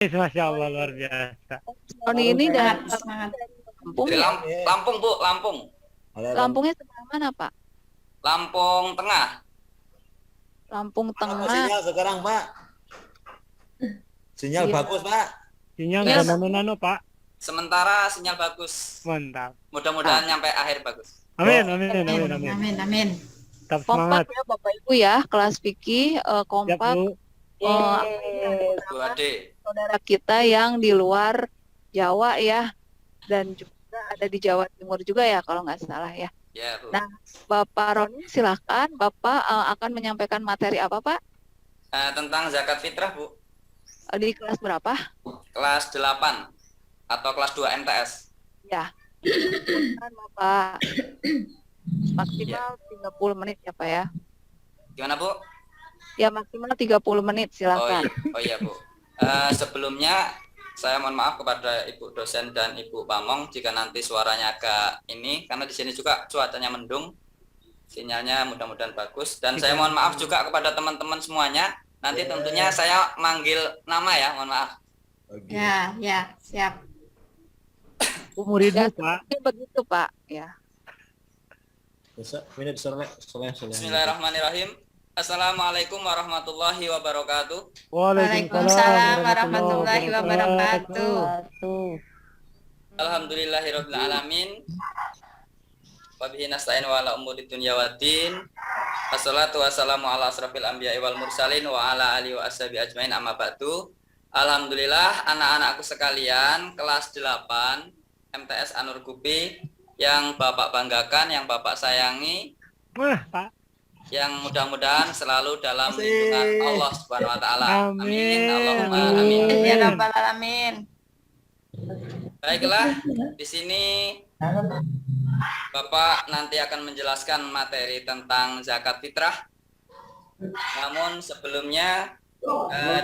Masya Allah luar biasa. Tahun ini dari Semangat. Lampung Dari ya? Lampung, Bu, Lampung. Lampungnya sebelah mana, Pak? Lampung Tengah. Lampung Apa Tengah. sinyal sekarang, Pak? Sinyal Iya. bagus, Pak. Sinyal Yes. nggak nano-nano, Pak. Sementara sinyal bagus. Mantap. Mudah-mudahan nyampe akhir bagus. Amin, amin, amin, amin. Amin, amin. Tetap Kompak semangat. ya Bapak Ibu ya, kelas fikih Siap, kompak. Bu. Bu Ade. Saudara kita yang di luar Jawa ya, dan juga ada di Jawa Timur juga ya kalau nggak salah ya. Ya, Bu. Nah, Bapak Roni silahkan, Bapak akan menyampaikan materi apa Pak? Tentang zakat fitrah, Bu. Di kelas berapa? Kelas 8 atau kelas 2 MTS. Ya, kan Bapak maksimal 30 menit ya Pak ya. Gimana, Bu? Ya maksimal 30 menit silakan. Oh iya, Bu. Sebelumnya saya mohon maaf kepada Ibu dosen dan Ibu Pamong jika nanti suaranya agak ini, karena di sini juga cuacanya mendung, sinyalnya mudah-mudahan bagus. Dan saya mohon maaf juga kepada teman-teman semuanya. Nanti tentunya saya manggil nama ya, mohon maaf. Oke. Ya, siap. Umur ibu, Ya, Pak. seperti begitu Pak ya. Minit soleh. Bismillahirrahmanirrahim. Assalamualaikum warahmatullahi wabarakatuh. Waalaikumsalam warahmatullahi wabarakatuh. Alhamdulillahirabbil alamin. Wabihi nasta'in wa ala umuri dunya waddin. Wassalatu wassalamu ala asrafil anbiya'i wal mursalin wa ala alihi wa ashabi ajmain amma ba'du. Alhamdulillah anak-anakku sekalian kelas 8 MTS Anur Gupi yang Bapak banggakan, yang Bapak sayangi, Wah, Pak. yang mudah-mudahan selalu dalam lindungan Allah Subhanahu wa taala. Amin. Amin. Allahumma Amin. amin. Ya rabbal alamin. Baiklah, di sini Bapak nanti akan menjelaskan materi tentang zakat fitrah. Namun sebelumnya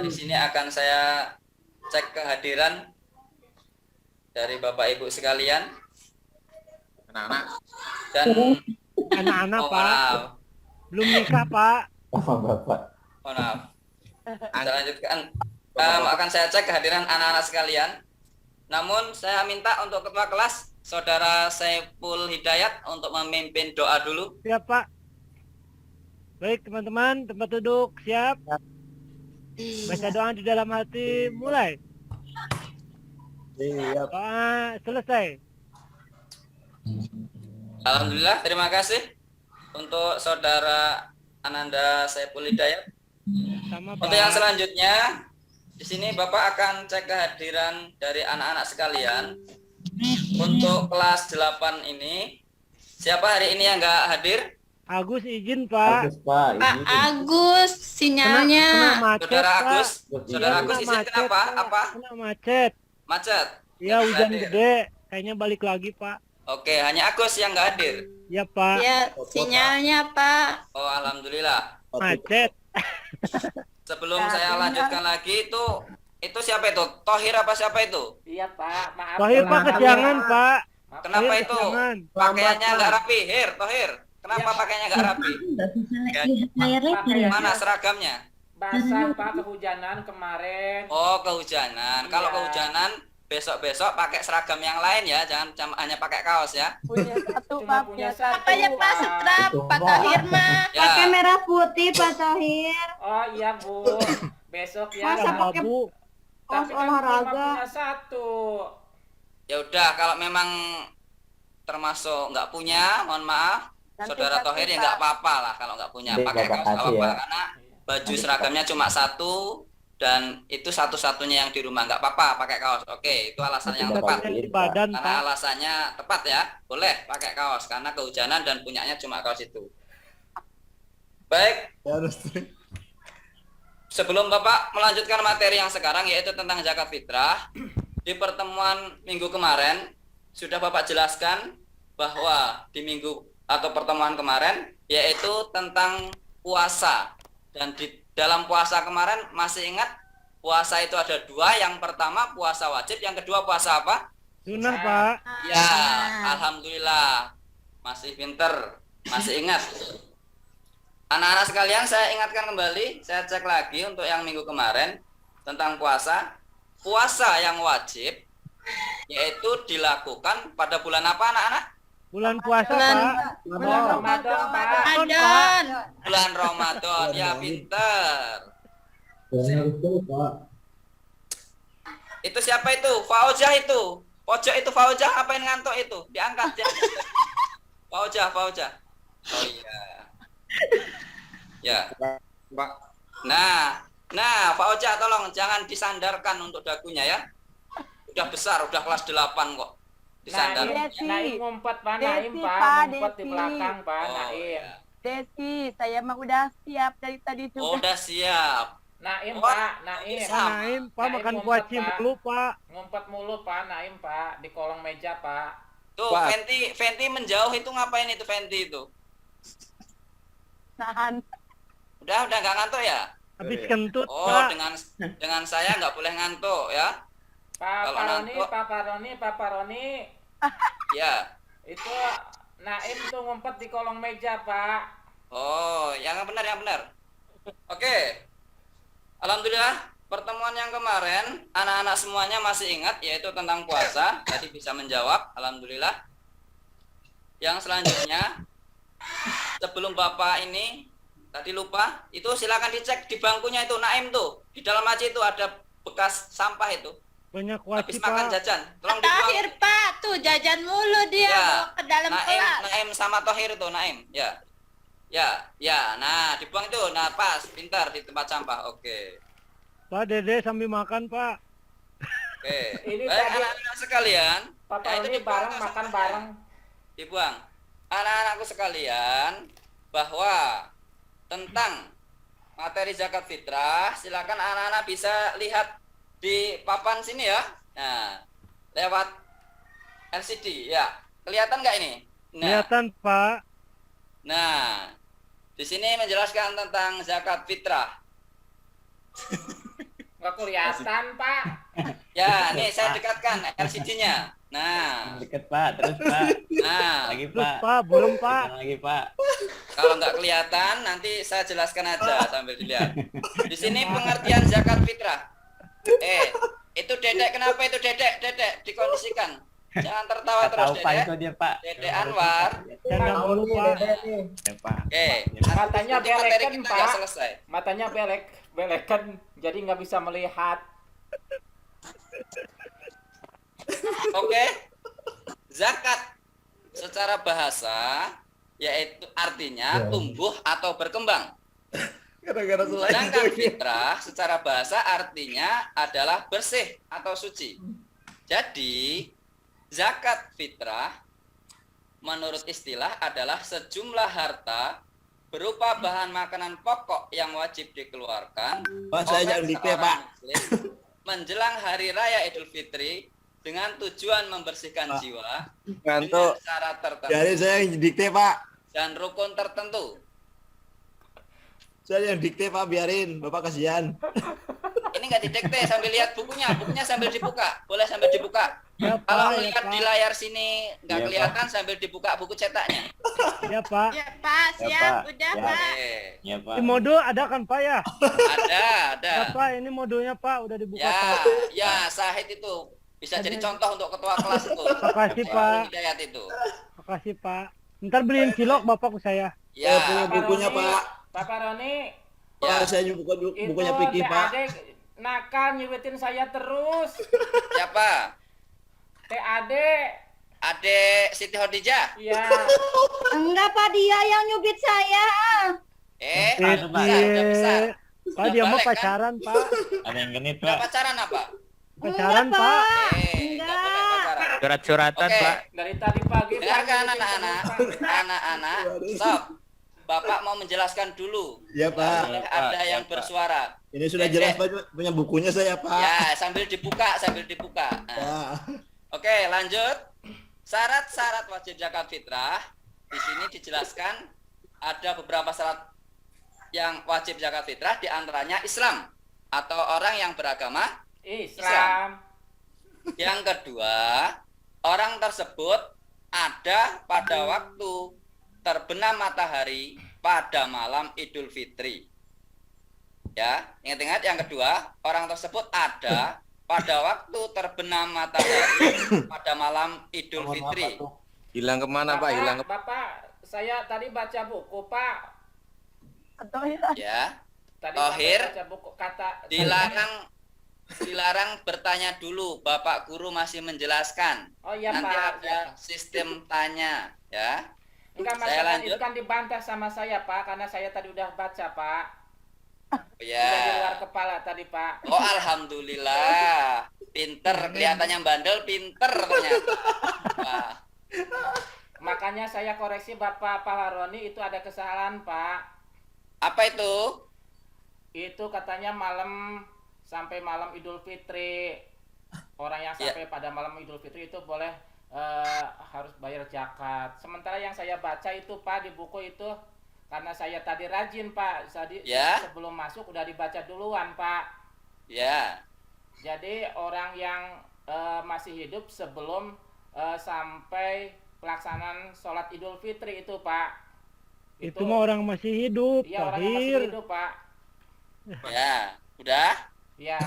di sini akan saya cek kehadiran dari Bapak Ibu sekalian. Anak-anak. Dan Anak-anak, oh, Pak. maaf. Belum nikah, Pak. Oh, maaf. Saya lanjutkan. Akan saya cek kehadiran anak-anak sekalian. Namun saya minta untuk ketua kelas Saudara Saiful Hidayat untuk memimpin doa dulu. Siap, Pak. Baik, teman-teman, tempat duduk siap. Baca doa di dalam hati, mulai. Siap. Doa selesai. Alhamdulillah, terima kasih untuk Saudara Ananda Saiful Hidayat. Sama, Untuk yang Pak. selanjutnya, di sini Bapak akan cek kehadiran dari anak-anak sekalian. Untuk kelas 8 ini, siapa hari ini yang nggak hadir? Agus izin, Pak. Pak Agus, sinyalnya. Kena macet, Saudara Pak. Agus, Iya, Saudara Agus kena izin macet, kenapa? Pak. Apa? Kena macet. Macet. Iya, Nggak hujan hadir. gede. Kayaknya balik lagi, Pak. Oke, hanya Agus yang nggak hadir. Ya, Pak. Ya, sinyalnya Pak. Oh, alhamdulillah. Macet. Sebelum Ya, saya sinyal. lanjutkan lagi, itu siapa itu? Tohir apa siapa itu? Iya Pak, maaf. Tohir, Pak, kesiangan, Pak. Kenapa Tohir, itu? kesiangan. Pakaiannya nggak rapi, Tohir. Kenapa pakaiannya nggak rapi? Mana seragamnya? Basah Pak, kehujanan kemarin. Oh, kehujanan. Kalau Iya. kehujanan, besok-besok pakai seragam yang lain ya, jangan hanya pakai kaos ya. Punya satu Cuma Pak, punya punya satu. satu. Apa ya Pak Setrap, Pak Tahir mah. Ya. merah putih Pak Tohir. Oh iya Bu, besok ya. Masa Sama, pakai Bu. kaos Tapi kan olahraga? cuma punya satu. Ya udah, kalau memang termasuk nggak punya, mohon maaf, Nanti Saudara satu, Tohir ya Pak. nggak apa-apa lah kalau nggak punya. Pakai kaos nggak apa-apa, karena baju seragamnya cuma satu dan itu satu-satunya yang di rumah, nggak apa-apa pakai kaos. Oke, itu alasan yang tepat. Pakai di badan, Karena Pak. alasannya tepat ya, boleh pakai kaos karena kehujanan dan punyanya cuma kaos itu. Baik, sebelum Bapak melanjutkan materi yang sekarang yaitu tentang zakat fitrah, di pertemuan minggu kemarin sudah Bapak jelaskan bahwa di minggu atau pertemuan kemarin yaitu tentang puasa. Dan di dalam puasa kemarin masih ingat puasa itu ada dua, yang pertama puasa wajib, yang kedua puasa apa? Sunnah, Pak. Ya, alhamdulillah. Masih pinter, masih ingat. Anak-anak sekalian, saya ingatkan kembali, saya cek lagi untuk yang minggu kemarin tentang puasa. puasa yang wajib yaitu dilakukan pada bulan apa anak-anak? Bulan puasa, Bulan- Pak. Bulan Ramadan, Pak. Ramadan. Bulan Ramadan. Ya, pinter. Itu siapa itu? Fauzah itu. Pojok itu Fauzah, ngapain ngantuk itu? Diangkat, diangkat. Fauzah. Oh iya. Ya. Pak. Nah, Fauzah tolong jangan disandarkan untuk dagunya ya. Udah besar, udah kelas 8 kok. Disandar. Naim ngumpet, Pak. Naim, Desi, Pak. Pak, Ngumpet di Desi. belakang, Pak. Oh, Naim. ya. Desi, saya mah udah siap dari tadi Oh, juga. udah siap. Naim, Wah, Pak. Naim. bisa. Pak Naim, Pak Naim makan ngumpet, kuaci Pak. mulu, Pak. Ngumpet mulu, Pak. Naim, Pak. Di kolong meja, Pak. Tuh, Pak. Fenty menjauh itu ngapain itu Fenty itu? Nahan. Udah nggak ngantuk ya? Habis kentut, Oh, Pak. dengan saya nggak boleh ngantuk ya. Pak Kalau Paroni, ngantuk. Pak Paroni. Ya. Itu Naim tuh ngumpet di kolong meja, Pak. Oh, yang benar. Oke. Alhamdulillah, pertemuan yang kemarin anak-anak semuanya masih ingat yaitu tentang puasa. Tadi bisa menjawab, alhamdulillah. Yang selanjutnya sebelum Bapak ini tadi lupa, itu silakan dicek di bangkunya itu Naim tuh. Di dalam aja itu ada bekas sampah itu. Banyak Habis kuaci, makan Pak. jajan. Tolong Tahir, dibuang. Pak. Tuh jajan mulu dia Ya, bawa ke dalam kelas. Naim sama Tohir itu Naim. Ya. Nah, dibuang itu. Nah, pas, pintar di tempat sampah. Oke. Pak Dede sambil makan, Pak. Oke. Ini Baik, tadi- anak-anak sekalian. Pak nah, itu Paroni dibuang bareng ke makan sampahnya. bareng. Dibuang. Anak-anakku sekalian, bahwa tentang materi zakat fitrah, silakan anak-anak bisa lihat di papan sini ya. Nah, lewat LCD ya. Kelihatan nggak ini? Nah, Kelihatan, Pak. nah, di sini menjelaskan tentang zakat fitrah. Nggak kelihatan, Pak. Ya, nih saya dekatkan LCD-nya. Nah, Deket Pak, terus Pak. nah, Lagi Terus, Pak. Pak, belum, Pak. Lagi Pak. kalau nggak kelihatan nanti saya jelaskan aja sambil dilihat. Di sini pengertian zakat fitrah. Itu Dedek, kenapa itu Dedek? Dedek dikondisikan. Jangan tertawa Nggak terus tahu Pak Dedek. itu dia Pak. Dedek Anwar. Jangan dulu, Pak. Ya, Pak. Oke. Matanya Nanti materi belekan, kita Pak. nggak selesai. Matanya belekan, jadi nggak bisa melihat. Oke. Zakat secara bahasa yaitu artinya tumbuh atau berkembang. Gara-gara Sedangkan fitrah secara bahasa artinya adalah bersih atau suci. Jadi, zakat fitrah menurut istilah adalah sejumlah harta berupa bahan makanan pokok yang wajib dikeluarkan Pak, saya oleh jangan dikte, seorang Pak. muslim menjelang hari raya Idul Fitri dengan tujuan membersihkan Pak. jiwa Ngantuk. dengan syarat tertentu Jadi saya yang dikte Pak. dan rukun tertentu. Saya yang dikte Pak, biarin. Bapak kasihan. Ini nggak didikte, sambil lihat bukunya sambil dibuka, boleh sambil dibuka. Ya, Kalau Pak. Ya, melihat di Pak. layar sini nggak Iya, kelihatan sambil dibuka buku cetaknya. Ya, Pak. Ya, Pak. Ya, Siap. Pak. Udah, Ya. Pak. Ya Pak. Di mode ada kan, Pak, ya? Ada. Ya, Pak, ini modenya, Pak. Udah dibuka, Ya, Pak. ya Sahid itu bisa jadi contoh untuk ketua kelas itu. Makasih, Pak Pak. Hidayat itu. Makasih, Pak. Ntar beliin cilok bapakku saya. Saya punya Ya, bukunya Paroni, Pak. Pak Paroni, ya. Pak, saya buka itu bukunya Piki Teh Pak. Ade nakal nyubitin saya terus. Siapa? Teh Ade, Adek Siti Hodijah. ya. Enggak, Pak, dia yang nyubit saya. Udah besar. Pak, Udah dia mau balik, kan? pacaran, Pak. Ada yang genit Udah Pak. pacaran apa? Pacaran, Enggak, Pak. Nggak boleh pacaran. Surat-suratan Oke. Pak. Dari tadi pagi. Pak, Dengarkan nyubitin anak-anak, terus, Pak. anak-anak, stop. Bapak mau menjelaskan dulu. Ya Pak. Boleh Ya, ada Pak. yang Ya, Pak. bersuara. Ini sudah jelas Pak, punya bukunya saya Pak. Ya, sambil dibuka. Nah, Pak. oke, lanjut. Syarat-syarat wajib zakat fitrah di sini dijelaskan ada beberapa syarat yang wajib zakat fitrah, di antaranya Islam atau orang yang beragama. Islam. Yang kedua, orang tersebut ada pada waktu terbenam matahari pada malam Idul Fitri. Ya, ingat-ingat yang kedua, orang tersebut ada pada waktu terbenam matahari pada malam Idul Fitri. Hilang kemana Pak? Hilang ke... Bapak, saya tadi baca buku, Pak. Atau ya. Ya, Tadi Tohir, baca buku kata dilarang bertanya dulu. Bapak guru masih menjelaskan. Oh iya, Nanti Pak. ada sistem tanya, ya. Enggak Saya masalah, lanjut. itu kan dibantah sama saya, Pak, karena saya tadi udah baca, Pak. Ya. Udah di luar kepala tadi, Pak. Oh, alhamdulillah. Pinter, kelihatannya bandel, pinter ternyata. Wah. Makanya saya koreksi Bapak Paharoni, itu ada kesalahan, Pak. Apa itu? Itu katanya sampai malam Idul Fitri. Orang yang Ya. sampai pada malam Idul Fitri itu boleh harus bayar zakat. Sementara yang saya baca itu, Pak, di buku itu, karena saya tadi rajin, Pak. Ya. Sebelum masuk udah dibaca duluan, Pak. Ya. Jadi orang yang masih hidup sebelum sampai pelaksanaan sholat Idul Fitri itu, Pak. Itu mah orang masih hidup, Iya, orang yang masih Tohir. hidup, Pak. Ya. Udah? Ya.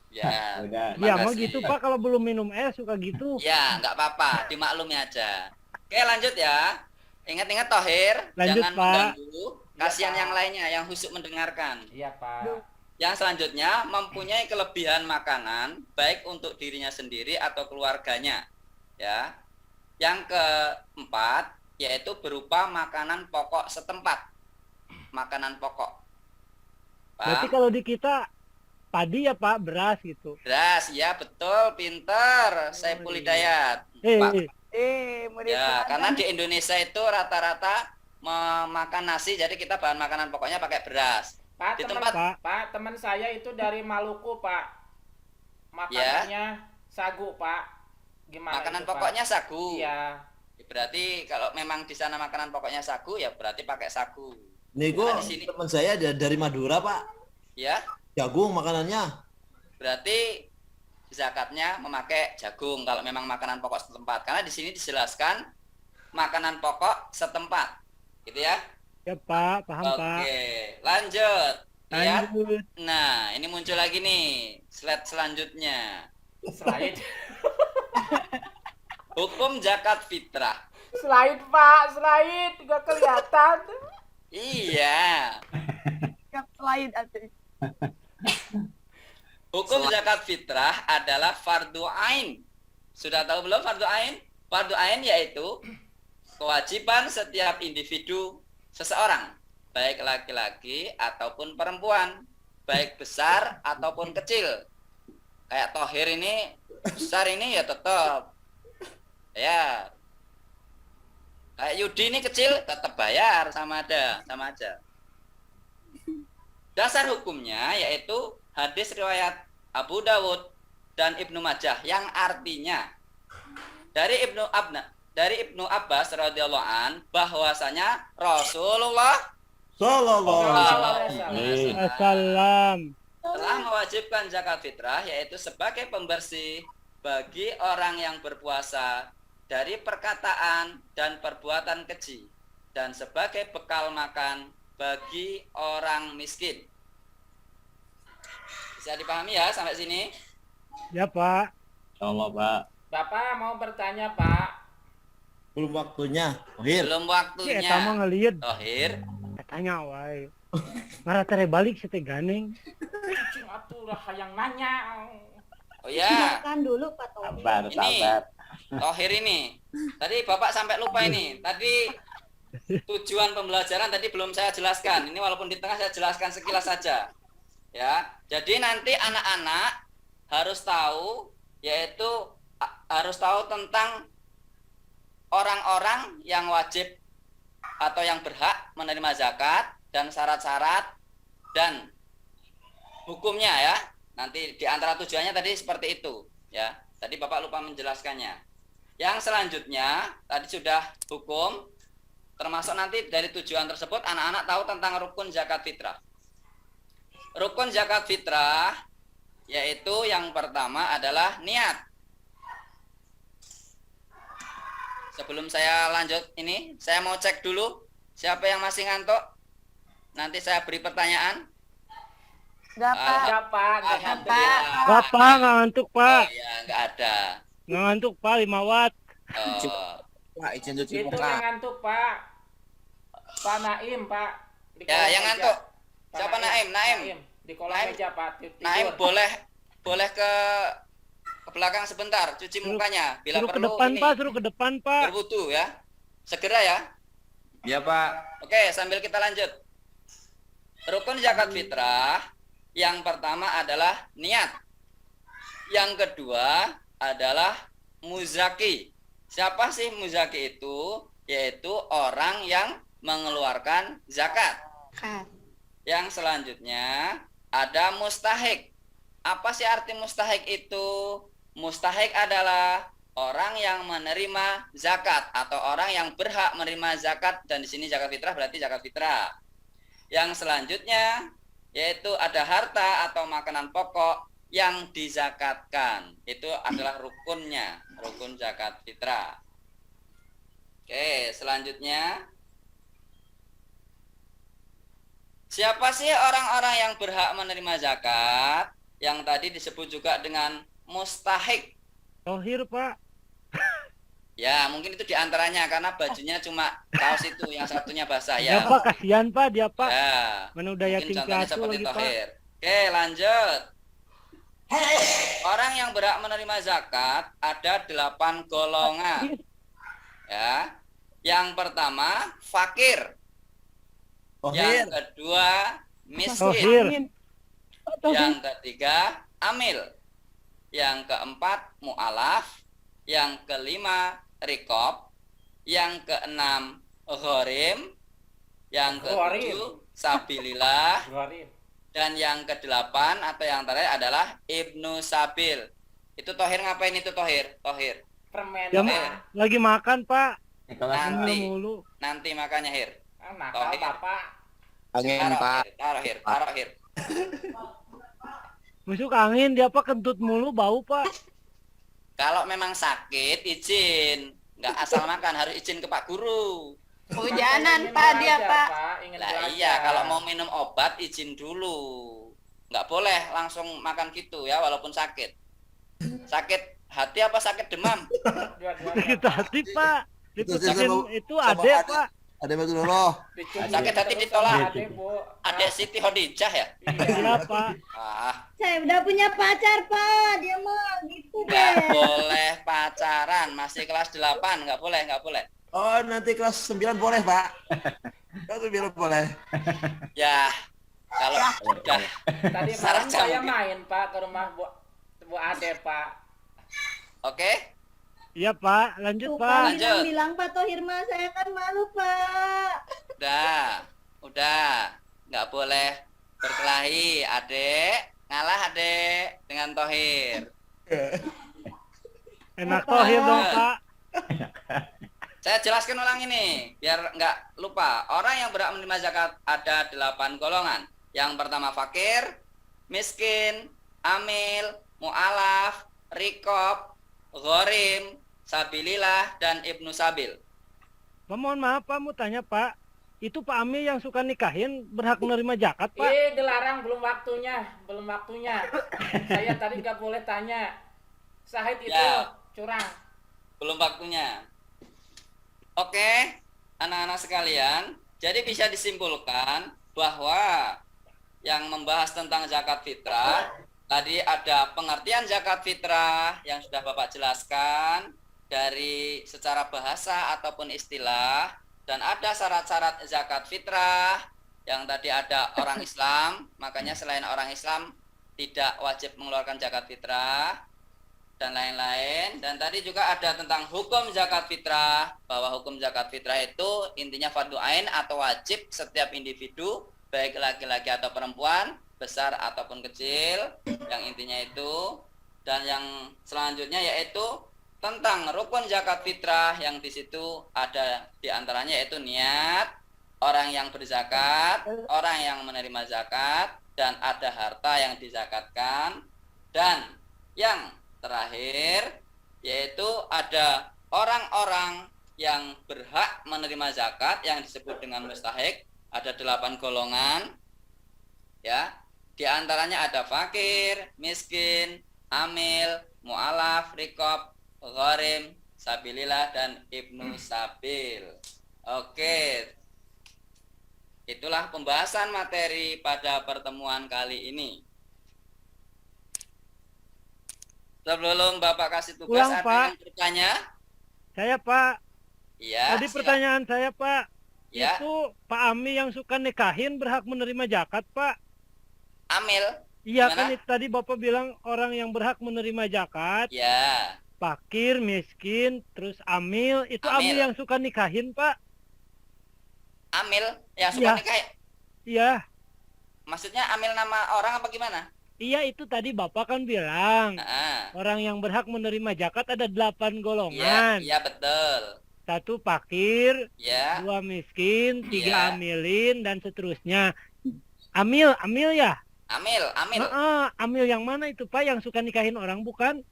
Ya. Udah. Ya mau Makasih. gitu Pak, kalau belum minum es suka gitu. Ya, nggak apa-apa, dimaklumi aja. Oke, lanjut ya. Ingat-ingat Tohir, Lanjut, jangan Pak. mengganggu. Kasihan Pak. yang lainnya yang husuk mendengarkan. Iya, Pak. Yang selanjutnya mempunyai kelebihan makanan baik untuk dirinya sendiri atau keluarganya. Ya. Yang keempat yaitu berupa makanan pokok setempat. Makanan pokok. Berarti Paham? kalau di kita padi ya Pak, beras gitu. Beras, ya betul, pinter. Saiful Hidayat. Pak. Murid Ya, Pak. karena di Indonesia itu rata-rata memakan nasi, jadi kita bahan makanan pokoknya pakai beras. Pak, Di teman, tempat- Pak, teman saya itu dari Maluku, Pak. Makanannya sagu, Pak. Gimana Makanan itu, Pak? pokoknya sagu. Iya. Berarti kalau memang di sana makanan pokoknya sagu, ya berarti pakai sagu. Nih Nah, kok di sini. teman saya dari Madura Pak. Ya, Jagung makanannya. berarti zakatnya memakai jagung kalau memang makanan pokok setempat. Karena di sini dijelaskan makanan pokok setempat. Gitu ya. Ya Pak, paham Pak. Oke, lanjut. Lihat. Lanjut. Nah, ini muncul lagi nih slide selanjutnya. Slide. Hukum zakat fitrah. Slide, Pak. Slide. Gak kelihatan. Iya. Lain atuh. Hukum zakat fitrah adalah fardu ain. Sudah tahu belum fardu ain? Fardu ain yaitu kewajiban setiap individu seseorang, baik laki-laki ataupun perempuan, baik besar ataupun kecil. Kayak Tohir ini besar ini ya tetap. Ya. Kayak Yudi ini kecil tetap bayar sama aja. Dasar hukumnya yaitu hadis riwayat Abu Dawud dan Ibnu Majah yang artinya dari Ibnu Abbas radhiyallahu an bahwasanya Rasulullah Sallallahu alaihi alaihi wasallam Assalam. telah mewajibkan zakat fitrah yaitu sebagai pembersih bagi orang yang berpuasa dari perkataan dan perbuatan keji dan sebagai bekal makan bagi orang miskin. Bisa dipahami ya sampai sini? Ya Pak. Allah Pak. Bapak mau bertanya, Pak. Belum waktunya. Tohir. Belum Si waktunya. eta mah ngeliat. Tohir. Tanya wae. Marah tere balik si teh ganeng. Kucing atuh lah yang nanya. Oh ya, Makan dulu Pak Tohir. Sabar, Ini. sabar. Tohir ini. Tadi Bapak sampai lupa ini. Tadi tujuan pembelajaran tadi belum saya jelaskan. Ini walaupun di tengah saya jelaskan sekilas saja. Ya. Jadi nanti anak-anak harus tahu yaitu harus tahu tentang orang-orang yang wajib atau yang berhak menerima zakat dan syarat-syarat dan hukumnya ya. Nanti di antara tujuannya tadi seperti itu ya. Tadi Bapak lupa menjelaskannya. Yang selanjutnya tadi sudah hukum termasuk nanti dari tujuan tersebut anak-anak tahu tentang rukun zakat fitrah. Rukun zakat fitrah yaitu yang pertama adalah niat. Sebelum saya lanjut ini, saya mau cek dulu siapa yang masih ngantuk. Nanti saya beri pertanyaan. Enggak, Pak. Enggak, Pak. Enggak ngantuk ya. Alhamdulillah. Pak, Pak, nggak ngantuk, Oh Pak. ya, nggak ada. Nggak ngantuk, Pak, 5 watt. Oh. Pak, izin cuci Itu muka. yang ngantuk, Pak. Pak Naim, Pak. Di Ya, kolong yang meja. ngantuk. Pak Siapa Naim? Naim. Di kolong Naim. meja, Pak. Tidur. Naim boleh ke belakang sebentar, cuci mukanya. Bila Suruh ke perlu depan, ini Pak, suruh ke depan, Pak. berwudu ya. Segera ya. Iya, Pak. Oke, sambil kita lanjut. Rukun zakat fitrah yang pertama adalah niat. Yang kedua adalah muzaki. Siapa sih muzaki itu? Yaitu orang yang mengeluarkan zakat. Yang selanjutnya ada mustahik. Apa sih arti mustahik itu? Mustahik adalah orang yang menerima zakat atau orang yang berhak menerima zakat, dan di sini zakat fitrah berarti zakat fitrah. Yang selanjutnya yaitu ada harta atau makanan pokok yang dizakatkan. Itu adalah rukunnya, rukun zakat fitrah. Oke, selanjutnya siapa sih orang-orang yang berhak menerima zakat? Yang tadi disebut juga dengan mustahik. Tohir, Pak. Ya, mungkin itu diantaranya karena bajunya cuma kaos itu, yang satunya basah Ya, ya. Pak, kasihan, Pak, dia, Pak. Ya, Mana udah mungkin yatim contohnya piatu seperti lagi, Pak. tohir. Oke, lanjut. Orang yang berhak menerima zakat ada 8 golongan. Ya. Yang pertama, fakir. Yang Tohir. kedua, miskin. Tohir. Yang ketiga, amil. Yang keempat, mu'alaf. Yang kelima, rikob. Yang keenam, ghorim. Yang ketujuh, sabilillah. Gharim. Dan yang kedelapan atau yang terakhir adalah ibnu sabil. Itu tohir ngapain itu tohir? Tohir. Permen. Ya, Pak. lagi makan, Pak. Nanti, Mulu. nanti makannya hir. Nakal, Tohir. Bapak. Angin, Pak. Taruh hir. Masuk angin, dia, Pak, kentut mulu, bau, Pak. Kalau memang sakit izin, nggak asal makan, harus izin ke Pak Guru. Hujanan, Ingin Pak, dia, belajar, Pak. Ingin Lah belajar. iya, kalau mau minum obat izin dulu. Nggak boleh langsung makan gitu ya, walaupun sakit. Sakit hati apa sakit demam? Dua-duanya. Sakit hati, Pak. Diputusin itu sama adek, adek. Pak. Ada betul loh. Dicubit Sakit hati terus ditolak. sama adek, Bu. Adek Siti Khadijah ya? Iya. Iya, Pak. Ah, Saya udah punya pacar, Pak. Dia mah gitu nggak deh. boleh pacaran, masih kelas 8, nggak boleh. Oh, nanti kelas 9 boleh, Pak. Kelas 9 boleh. Ya, kalau udah Tadi Sarah malam saya Jambi. main, Pak, ke rumah Bu Ade, Pak. oke. Iya, Pak. Lanjut, Tuh, Pak. Pak bilang Pak Tohir mah saya kan malu, Pak. Udah, nggak boleh berkelahi, adek. Ngalah adek dengan Tohir. Enak tohir dong, Pak. Saya jelaskan ulang ini, biar nggak lupa. Orang yang berhak menerima zakat ada 8 golongan. Yang pertama fakir, miskin, amil, mu'alaf, rikob, ghorim, sabilillah, dan ibnu sabil. Pak, mohon maaf, Pak, mau tanya, Pak. Itu Pak Amil yang suka nikahin berhak menerima zakat, Pak? Dilarang, belum waktunya. Saya tadi nggak boleh tanya. Sahid itu Ya. curang. Belum waktunya. Oke, anak-anak sekalian, jadi bisa disimpulkan bahwa yang membahas tentang zakat fitrah, tadi ada pengertian zakat fitrah yang sudah Bapak jelaskan dari secara bahasa ataupun istilah, dan ada syarat-syarat zakat fitrah yang tadi ada orang Islam, makanya selain orang Islam tidak wajib mengeluarkan zakat fitrah, dan lain-lain. Dan tadi juga ada tentang hukum zakat fitrah, bahwa hukum zakat fitrah itu intinya fardu ain atau wajib setiap individu, baik laki-laki atau perempuan, besar ataupun kecil, yang intinya itu. Dan yang selanjutnya yaitu tentang rukun zakat fitrah, yang di situ ada diantaranya yaitu niat, orang yang berzakat, orang yang menerima zakat, dan ada harta yang dizakatkan. Dan yang terakhir yaitu ada orang-orang yang berhak menerima zakat yang disebut dengan mustahik, ada 8 golongan ya. Di antaranya ada fakir, miskin, amil, mu'alaf, rikob, gharim, sabilillah, dan ibnu sabil. Oke, itulah pembahasan materi pada pertemuan kali ini. Sebelum Bapak kasih tugas, Ulang, ada Pak. yang bertanya? Saya Pak. Ya, Tadi silakan. pertanyaan saya Pak. Ya, Itu Pak Ami yang suka nikahin berhak menerima zakat Pak. amil. Iya Gimana? kan itu tadi Bapak bilang orang yang berhak menerima zakat, Ya, fakir, miskin, terus amil. Itu amil Amil. yang suka nikahin Pak. amil yang suka Iya. nikah. Iya. Maksudnya amil nama orang apa gimana? Iya itu tadi Bapak kan bilang Nah, orang yang berhak menerima zakat ada 8 iya, golongan. iya betul. 1 fakir, Ya, 2 miskin, 3 Iya. amilin dan seterusnya. Amil ya? amil. Amil yang mana itu Pak yang suka nikahin orang bukan?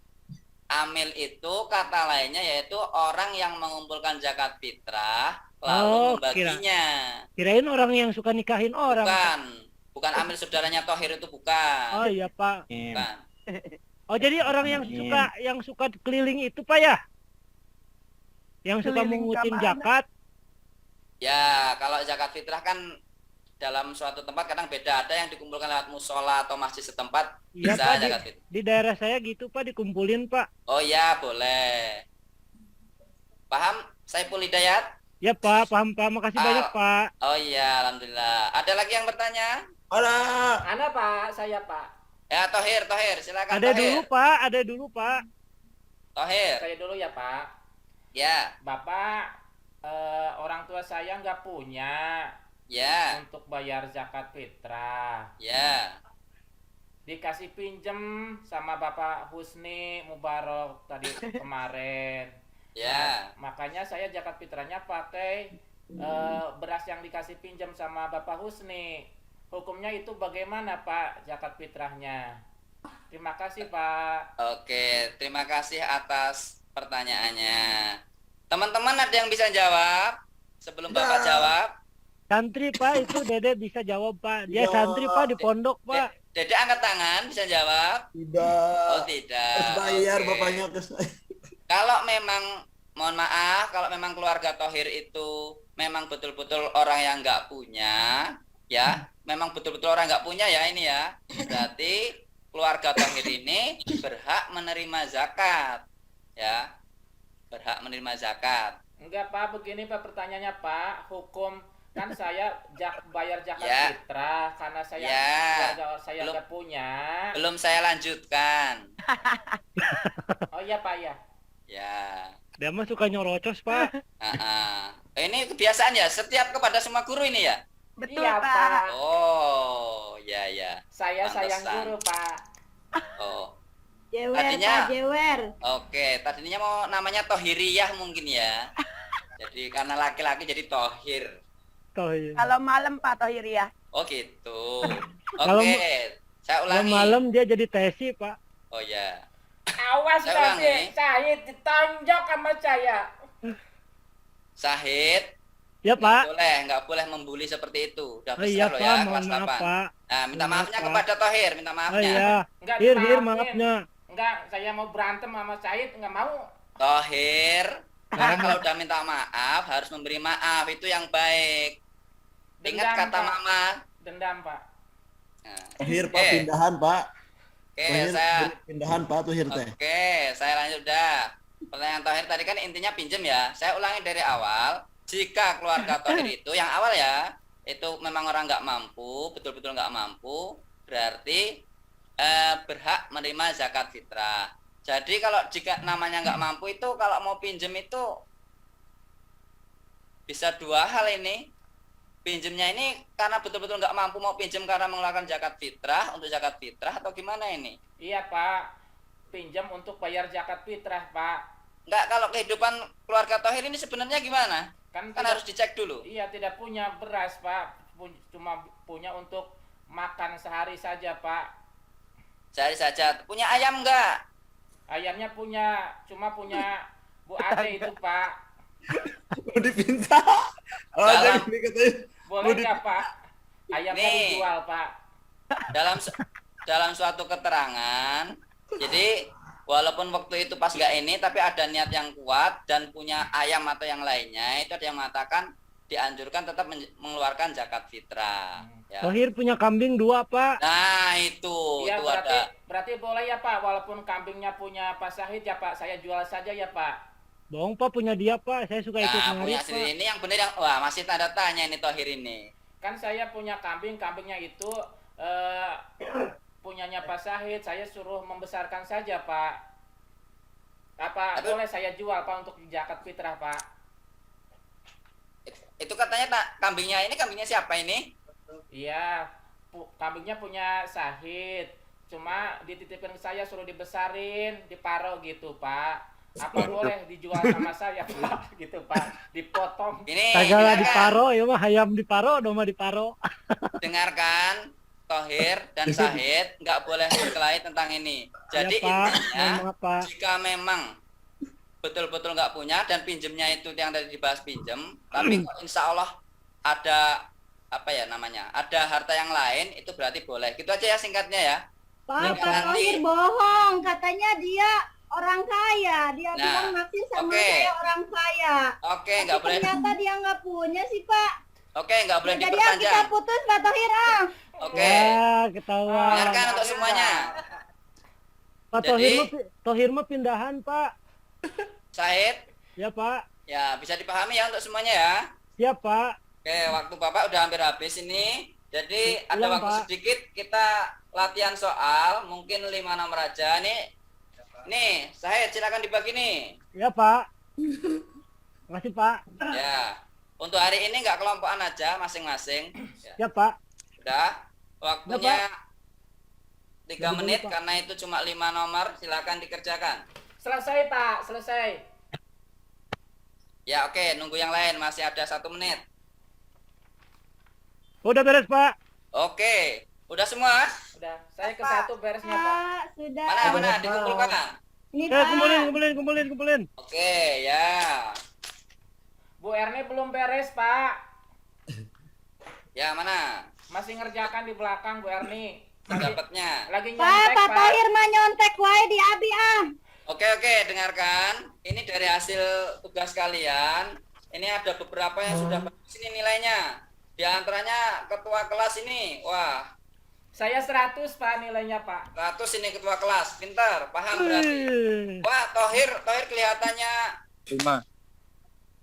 Amil itu kata lainnya yaitu orang yang mengumpulkan zakat fitrah Oh, lalu membaginya. Kirain orang yang suka nikahin orang. Bukan, bukan amil saudaranya Tohir itu bukan. Oh iya Pak. Bukan. Oh jadi orang yang suka keliling itu Pak ya? Yang suka Keliling mengutin kemana? zakat? Ya, kalau zakat fitrah kan dalam suatu tempat kadang beda. Ada yang dikumpulkan lewat musola atau masjid setempat Iya bisa Pak, zakat fitrah. di daerah saya gitu Pak dikumpulin Pak. Oh ya, boleh. Paham? Saiful Hidayat? Ya Pak, paham Pak. Makasih banyak Pak. Oh iya, alhamdulillah. Ada lagi yang bertanya? Halo. Ana Pak, saya Pak. Ya, Tohir, silakan Ada Tohir. dulu Pak. Tohir. Saya dulu ya Pak. Ya, Bapak, orang tua saya nggak punya ya, untuk bayar zakat fitrah. ya. Dikasih pinjem sama Bapak Husni Mubarok tadi kemarin. Ya. Makanya saya zakat fitrahnya pakai beras yang dikasih pinjam sama Bapak Husni. Hukumnya itu bagaimana Pak zakat fitrahnya? Terima kasih Pak. Oke, terima kasih atas pertanyaannya. Teman-teman ada yang bisa jawab sebelum Bapak jawab? Santri Pak itu Dede bisa jawab Pak. Dia Ya. santri Pak di pondok Pak. Dede angkat tangan bisa jawab? Tidak. Oh tidak. Harus bayar Oke. bapaknya ke saya. Kalau memang, mohon maaf, kalau memang keluarga Tohir itu memang betul-betul orang yang nggak punya, ya, memang betul-betul orang nggak punya ya ini ya. Berarti keluarga Tohir ini berhak menerima zakat, ya, berhak menerima zakat. Enggak Pak, begini Pak pertanyaannya Pak. Hukum kan saya bayar zakat Ya. fitrah karena saya Ya. keluarga saya Belum. nggak punya. Belum saya lanjutkan. Oh iya Pak ya. Ya. Dia mah suka nyerocos Pak. Ini kebiasaan ya, setiap kepada semua guru ini ya? Betul Iya, Pak. Pak. Oh, ya ya. Saya sayang Pantesan. guru Pak. Oh, Jewer Tadinya- Pak, jewer. oke. Tadinya mau namanya Tohiriyah mungkin ya. Jadi karena laki-laki jadi Tohir. Toh iya. Kalau malam Pak Tohir ya. Oh gitu. Kalau Oke, saya Kalau ulangi. malam dia jadi tesi Pak. Oh ya. Awas Saya nanti ulangi. saya ditonjok sama saya. Syahid. Ya Pak. Nggak boleh membuli seperti itu. Udah Oh besar iya loh Pak, ya, mohon kelas maaf 8. Pak. Nah, minta Mohon maafnya maaf, Pak. kepada Tohir, minta Oh maafnya. iya. Enggak Hir dimaafin. maafnya. Enggak, saya mau berantem sama Said enggak mau. Tohir, orang kalau udah minta maaf harus memberi maaf, itu yang baik. Ingat Dendam, kata Pak. mama. Dendam Pak. Nah, Tohir Pak Oke. pindahan Pak. Oke, Tohir saya pindahan Pak Tohir teh. Oke, saya lanjut dah. Pertanyaan Tohir tadi kan intinya pinjem ya. Saya ulangi dari awal. Jika keluarga Tohir itu yang awal ya, itu memang orang nggak mampu, betul-betul nggak mampu, berarti berhak menerima zakat fitrah. Jadi kalau jika namanya nggak mampu itu kalau mau pinjem itu bisa dua hal ini. Pinjemnya ini karena betul-betul nggak mampu mau pinjem karena mengeluarkan zakat fitrah untuk zakat fitrah atau gimana ini? Iya Pak. Pinjam untuk bayar zakat fitrah Pak. Enggak, kalau kehidupan keluarga Tohir ini sebenarnya gimana? Kan Kan tidak- harus dicek dulu. Iya tidak punya beras Pak. Cuma punya untuk makan sehari saja Pak. Cari saja. Punya ayam enggak? Ayamnya punya, cuma punya Bu Ade itu Pak. Mau dipinta. Oh, Dalam- jadi ini katanya. Boleh nggak Pak? Ayamnya Nih. dijual Pak. dalam suatu keterangan. Jadi walaupun waktu itu pas nggak ini, tapi ada niat yang kuat dan punya ayam atau yang lainnya, itu ada yang mengatakan dianjurkan tetap mengeluarkan zakat fitrah. Ya. Tohir punya kambing 2, Pak. Nah itu Iya, ada. berarti boleh ya Pak, walaupun kambingnya punya Pak Syahid ya Pak, saya jual saja ya Pak. Bohong, Pak, punya dia, Pak. Saya suka ikut Nah, punya ngarit, Pak. sendiri ini yang benar yang wah masih tanda tanya ini Tohir ini. Kan saya punya kambingnya itu punyanya Pak Syahid, saya suruh membesarkan saja Pak. Apa Aduh. boleh saya jual Pak untuk zakat fitrah Pak? Itu katanya kambingnya siapa ini? Iya, kambingnya punya Syahid. Cuma dititipin ke saya suruh dibesarin, diparo gitu Pak. Apa boleh dijual sama saya Pak? Gitu Pak, dipotong. Ini Tagala dengarkan, diparo, ya mah hayam diparo, doma diparo. dengarkan Tohir dan Syahid nggak boleh berkelahi tentang ini. Jadi Ya, Pak. intinya Mohon maaf, Pak. jika memang betul-betul nggak punya dan pinjemnya itu yang tadi dibahas pinjem, tapi kok insya Allah ada apa ya namanya, ada harta yang lain, itu berarti boleh. Gitu aja ya singkatnya ya. Ya, Pak, Pak. Pak Tohir bohong. Katanya dia orang kaya. Dia Nah, bilang naksir sama oke. saya orang kaya. Oke, Tapi nggak boleh. ternyata dia nggak punya sih, Pak. Oke, nggak boleh Jadi kita diperpanjang. putus, Pak Tohir. Oke, Wah, ketahuan. dengarkan untuk semuanya. Pak Jadi- Tohir mah pindahan, Pak. Syahid, Ya, Pak. ya bisa dipahami ya untuk semuanya ya. Siap, Pak. Oke, waktu Bapak udah hampir habis ini. Jadi ada Iya, waktu Pak. sedikit kita latihan soal, mungkin 5 nomor aja nih. Nih, Syahid silakan dibagi nih. Ya, Pak. Makasih, Pak. Ya. Untuk hari ini nggak kelompokan aja masing-masing. Ya. Ya, Pak. Udah. Waktunya Ya, 3 Jadi menit dulu, Pak. karena itu cuma 5 nomor, silakan dikerjakan. Selesai Pak, selesai. Ya, oke, nunggu yang lain masih ada 1 menit. Udah beres, Pak. Oke. Udah semua? Udah, saya ke satu beresnya Pak. Pak, sudah. Mana dikumpulkan? Ini Eh, Pak. kumpulin. Oke, ya. Bu Erni belum beres Pak. Ya, mana? Masih ngerjakan di belakang Bu Erni. Pendapatnya. Lagi Pak, nyontek Pak Pak. Tohir mah nyontek wae di abi ah. Oke, dengarkan. Ini dari hasil tugas kalian. Ini ada beberapa yang sudah bagus ini nilainya. Di antaranya ketua kelas ini. Wah, Saya 100 Pak nilainya Pak. 100 ini ketua kelas. Pintar, paham berarti. Wih. Wah, Tohir kelihatannya 5.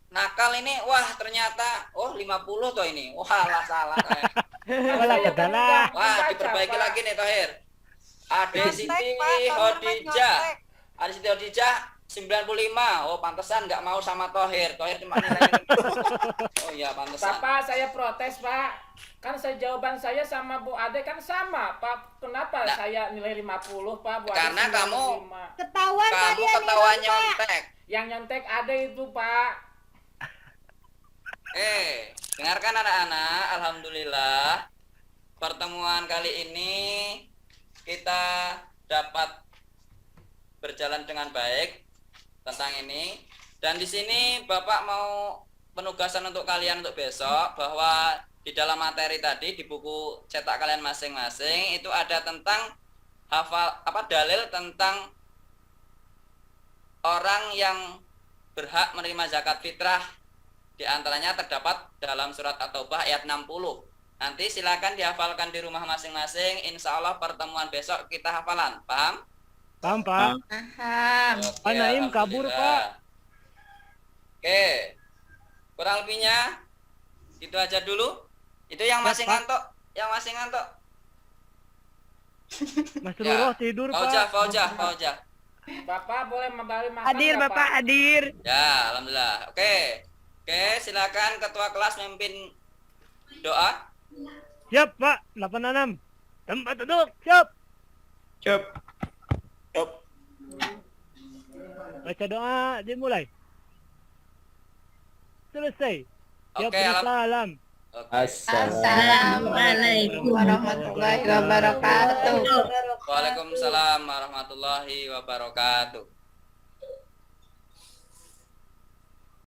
nakal ini. Wah, ternyata 50 toh ini. Wah, salah saya. Walah, Saya kedalah. baru Wah, baca, diperbaiki Pak. lagi nih Tohir. Ade Siti Hodijah. Ade Siti Hodijah 95. Oh, pantesan nggak mau sama Tohir. Tohir cuma nilainya. Oh iya, pantesan. Bapak, saya protes Pak. Kan jawaban saya sama Bu Ade kan sama Pak. Kenapa Nah, saya nilai 50 Pak? Bu Ade karena kamu 95. Ketahuan Pak Kamu dia ketahuan nih, Pak. nyontek. Yang nyontek Ade itu Pak. Dengarkan anak-anak, alhamdulillah pertemuan kali ini kita dapat berjalan dengan baik tentang ini. Dan di sini Bapak mau penugasan untuk kalian untuk besok bahwa di dalam materi tadi di buku cetak kalian masing-masing itu ada tentang dalil tentang orang yang berhak menerima zakat fitrah. Di antaranya terdapat dalam surat At-Taubah ayat 60. Nanti silakan dihafalkan di rumah masing-masing. Insya Allah pertemuan besok kita hafalan. Paham? Paham, Pak. Paham. Oke, Pak Naim kabur, alhamdulillah. Oke. Kurang lebihnya itu aja dulu. Itu yang masih Pak. ngantuk. Yang masih ngantuk. Mas Ruro tidur, Pak. Faujah. Bapak boleh membalik makan Hadir nggak, Bapak, hadir. Ya, alhamdulillah. Oke, silakan ketua kelas memimpin doa. Siap, Pak. 86. Tempat duduk. Siap. Baca doa dimulai. Selesai. Siap, Oke, salam. Oke. Assalamualaikum warahmatullahi wabarakatuh. Waalaikumsalam warahmatullahi wabarakatuh.